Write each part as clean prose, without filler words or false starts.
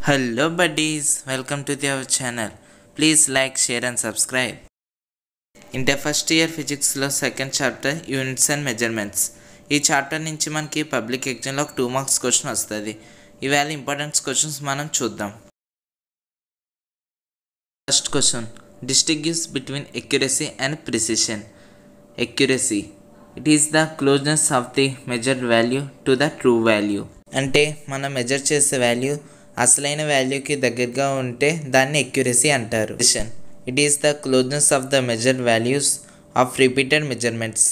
Hello buddies, welcome to our channel. Please like, share and subscribe. In the first year physics lo second chapter units and measurements. ఈ chapter నుంచి మనకి public ఎగ్జామ్లో ఒక 2 marks question వస్తుంది. ఇవాళ important questions మనం చూద్దాం. First question, distinguish between accuracy and precision. Accuracy, it is the closeness of the measured value to the true value. అంటే మనం మెజర్ చేసే వాల్యూ అసలైన వాల్యూకి దగ్గరగా ఉంటే దాన్ని ఎక్యురసీ అంటారు. It is the closeness of the measured values of repeated measurements.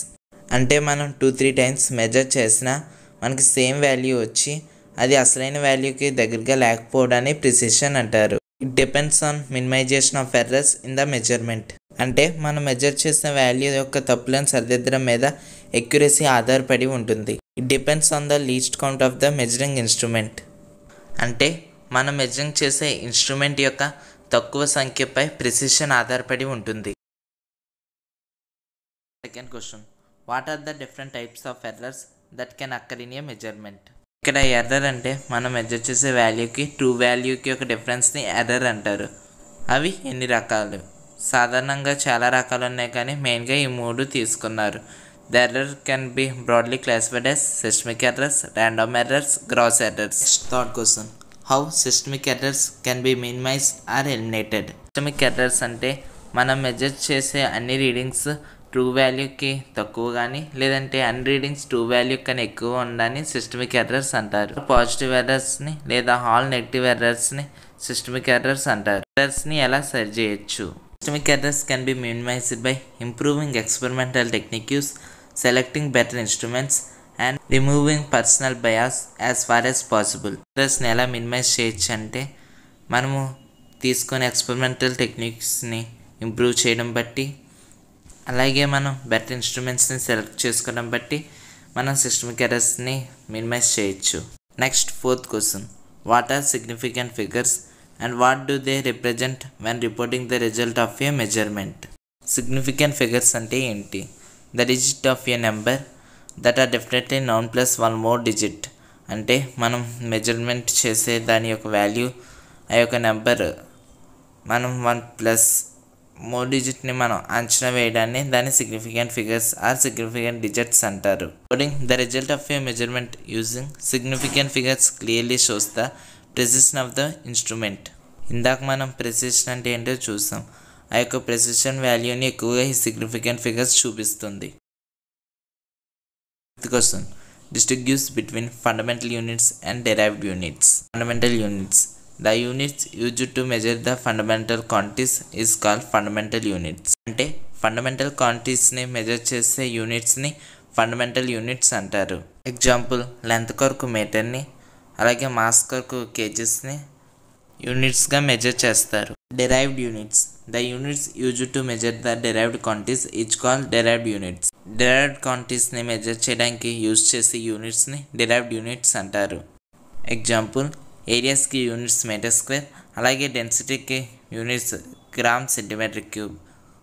అంటే మనం 2-3 టైమ్స్ మెజర్ చేసినా మనకి సేమ్ వాల్యూ వచ్చి అది అసలైన వాల్యూకి దగ్గరగా లేకపోవడాన్ని ప్రిసిషన్ అంటారు. It depends on minimisation of errors in the measurement. అంటే మనం మెజర్ చేసిన వాల్యూ యొక్క తప్పులను సరిదిద్దడం మీద ఎక్యురసీ ఆధారపడి ఉంటుంది. It depends on the least count of the measuring instrument. అంటే మనం మెజరింగ్ చేసే ఇన్స్ట్రుమెంట్ యొక్క తక్కువ సంఖ్యపై ప్రిసిషన్ ఆధారపడి ఉంటుంది. Second question, what are the different types of errors that can occur in a measurement. ఇక్కడ ఎర్రర్ అంటే మనం మెజర్ చేసే వాల్యూకి ట్రూ వాల్యూకి ఒక డిఫరెన్స్ని ఎర్రర్ అంటారు. అవి ఎన్ని రకాలు? సాధారణంగా చాలా రకాలు ఉన్నాయి, కానీ మెయిన్గా ఈ 3 తీసుకున్నారు. The error can be broadly classified as systemic errors, random errors, gross errors. Third question, how systemic errors can be minimized or eliminated. Systemic errors అంటే మనం మెజర్ చేసే అన్ని రీడింగ్స్ ట్రూ వాల్యూకి తక్కువ కానీ లేదంటే అన్ని రీడింగ్స్ ట్రూ వాల్యూ కన్నా ఎక్కువ ఉండని సిస్టమిక్ ఎర్రర్స్ అంటారు. పాజిటివ్ ఎర్రర్స్ని లేదా ఆల్ నెగిటివ్ ఎర్రర్స్ని సిస్టమిక్ ఎర్రర్స్ అంటారు. ఎర్రర్స్ని ఎలా సరి చేయొచ్చు? Systemic errors can be minimized by improving experimental techniques, selecting better instruments and removing personal bias as far as possible. ఎర్రర్స్ని ఎలా మినిమైజ్ చేయొచ్చు అంటే మనము తీసుకునే ఎక్స్పెరిమెంటల్ టెక్నిక్స్ని ఇంప్రూవ్ చేయడం బట్టి, అలాగే మనం బెటర్ ఇన్స్ట్రుమెంట్స్ని సెలెక్ట్ చేసుకోవడం బట్టి మనం సిస్టమిక్ ఎర్రర్స్ని మినిమైజ్ చేయొచ్చు. Next fourth question, what are significant figures and what do they represent when reporting the result of a measurement. Significant figures అంటే ఏంటి? The digit of a number that are definitely known plus one more digit. అంటే మనం measurement చేసే దాని యొక్క value ఆ యొక్క number మనం 1+ మోర్ డిజిట్ని మనం అంచనా వేయడాన్ని దాన్ని significant figures or significant digits అంటారు. Reporting the result of a measurement using significant figures clearly shows the precision of the instrument. ఇందాక మనం ప్రెసిషన్ అంటే ఏంటో చూసాం. ఆ యొక్క ప్రెసిషన్ వాల్యూని ఎక్కువగా ఈ సిగ్నిఫికెంట్ ఫిగర్స్ చూపిస్తుంది. Question, distinguish between fundamental units and derived units. Fundamental units, the units used to measure the fundamental quantities is called fundamental units. అంటే ఫండమెంటల్ క్వాంటిటీస్ని మెజర్ చేసే యూనిట్స్ని ఫండమెంటల్ యూనిట్స్ అంటారు. ఎగ్జాంపుల్, లెంత్ కొరకు మీటర్ని అలాగే మాస్ కొరకు కేజెస్ని యూనిట్స్గా మెజర్ చేస్తారు. Derived units, the units used to measure the derived quantities is called derived units. Derived క్వాంటిటీస్ని మెజర్ చేయడానికి యూజ్ చేసే యూనిట్స్ని డెరైవ్డ్ యూనిట్స్ అంటారు. ఎగ్జాంపుల్, ఏరియాస్కి యూనిట్స్ మీటర్ స్క్వేర్, అలాగే డెన్సిటీకి units gram centimetre cube.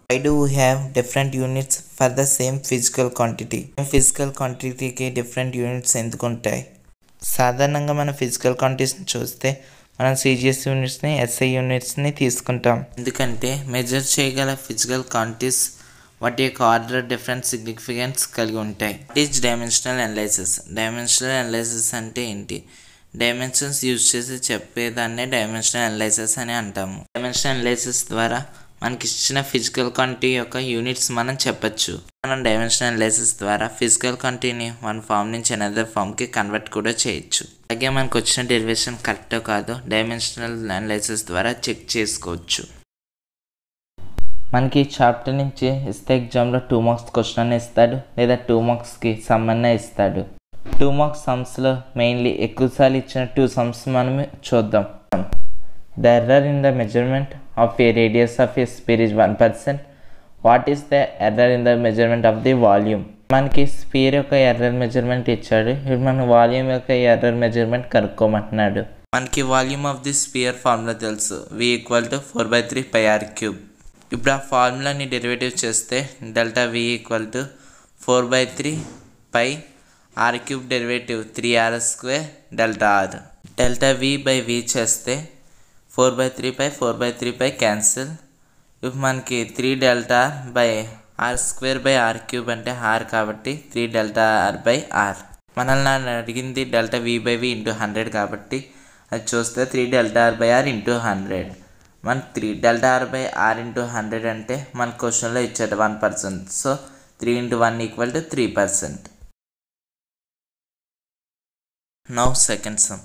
Why do we have different units for the same physical quantity? Physical క్వాంటిటీకి different units ఎందుకు ఉంటాయి? సాధారణంగా మన ఫిజికల్ క్వాంటిటీస్ని చూస్తే మనం సిజిఎస్ యూనిట్స్ని, ఎస్ఐ యూనిట్స్ని తీసుకుంటాం. ఎందుకంటే మెజర్ చేయగల ఫిజికల్ క్వాంటిటీస్ వాటి యొక్క ఆర్డర్ డిఫరెంట్ సిగ్నిఫికెన్స్ కలిగి ఉంటాయి. It is dimensional analysis. Dimensional analysis అంటే ఏంటి? డైమెన్షన్స్ యూజ్ చేసి చెప్పేదాన్నే డైమెన్షనల్ అనాలిసిస్ అని అంటాము. డైమెన్షనల్ అనాలిసిస్ ద్వారా మనకి ఇచ్చిన ఫిజికల్ క్వాంటిటీ యొక్క యూనిట్స్ మనం చెప్పచ్చు. మనం డైమెన్షనల్ అనాలిసిస్ ద్వారా ఫిజికల్ క్వాంటిటీని వన్ ఫామ్ నుంచి అనదర్ ఫామ్కి కన్వర్ట్ కూడా చేయొచ్చు. అలాగే మనకు వచ్చిన డెరివేషన్ కరెక్టో కాదో డైమెన్షనల్ అనాలిసిస్ ద్వారా చెక్ చేసుకోవచ్చు. మనకి చాప్టర్ నుంచి ఇస్తే ఎగ్జామ్లో 2 మార్క్స్ క్వశ్చన్ అని ఇస్తాడు, లేదా 2 మార్క్స్కి సమ్ అన్న ఇస్తాడు. 2 మార్క్స్ సమ్స్లో మెయిన్లీ ఎక్కువసార్లు ఇచ్చిన 2 సమ్స్ మనం చూద్దాం. The error in the measurement of a radius of a sphere is 1%. What is the error in the measurement of the volume? మనకి స్పియర్ యొక్క ఎర్రర్ మెజర్మెంట్ ఇచ్చాడు. ఇప్పుడు మన వాల్యూమ్ యొక్క ఎర్రర్ మెజర్మెంట్ కనుక్కోమంటున్నాడు. మనకి volume of the sphere formula తెలుసు, V = 4/3 πr³. ఇప్పుడు ఆ ఫార్ములాని డెరివేటివ్ చేస్తే delta V = 4/3 πr³ derivative 3r² delta R. Delta V/V చేస్తే 4/3 క్యాన్సిల్. ఇప్పుడు మనకి 3 delta by R square by R cube అంటే ఆర్ కాబట్టి 3 డెల్టా ఆర్ బై ఆర్. మనల్ని నన్ను అడిగింది delta we by we into 100 కాబట్టి అది చూస్తే 3 delta R by R into 100. మన 3 delta R by R into 100 అంటే మన క్వశ్చన్లో ఇచ్చాడు 1%. So 3 into 1 equal to 3%. Now second sum.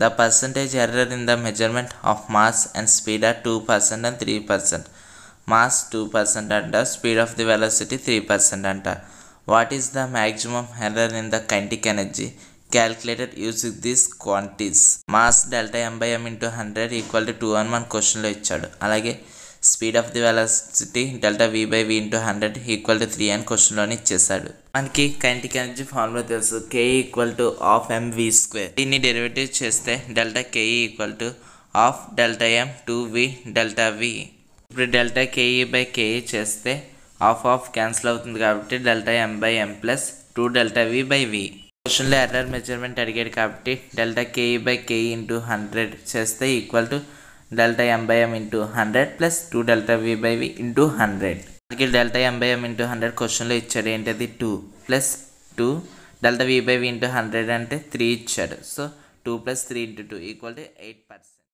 The percentage error in the measurement of mass and speed are 2% and 3%. Mass 2% and the speed of the velocity 3% and what is the maximum error in the kinetic energy calculated using these quantities? Mass delta m by m into 100 equal to 2 అని మన క్వశ్చన్లో ఇచ్చాడు. అలాగే speed of the velocity delta we by we into 100 equal to 3 అని క్వశ్చన్లోనే ఇచ్చేసాడు. మనకి kinetic energy formula తెలుసు, K equal to half m v square. దీన్ని డెరివేటివ్ చేస్తే delta KE equal to half delta m 2v delta v. ఇప్పుడు delta KE by KE చేస్తే half cancel అవుతుంది కాబట్టి delta M by m plus 2 delta we by v. క్వశ్చన్లో error measurement అడిగాడు కాబట్టి delta KE by KE into 100 చేస్తే equal to delta M by M into 100 plus 2 delta we by we into 100. మనకి delta M by M into 100 క్వశ్చన్లో ఇచ్చాడు. ఏంటది 2 plus 2 delta we by we into 100 అంటే 3 ఇచ్చాడు. So 2 + 3 × 2 equal to 8%.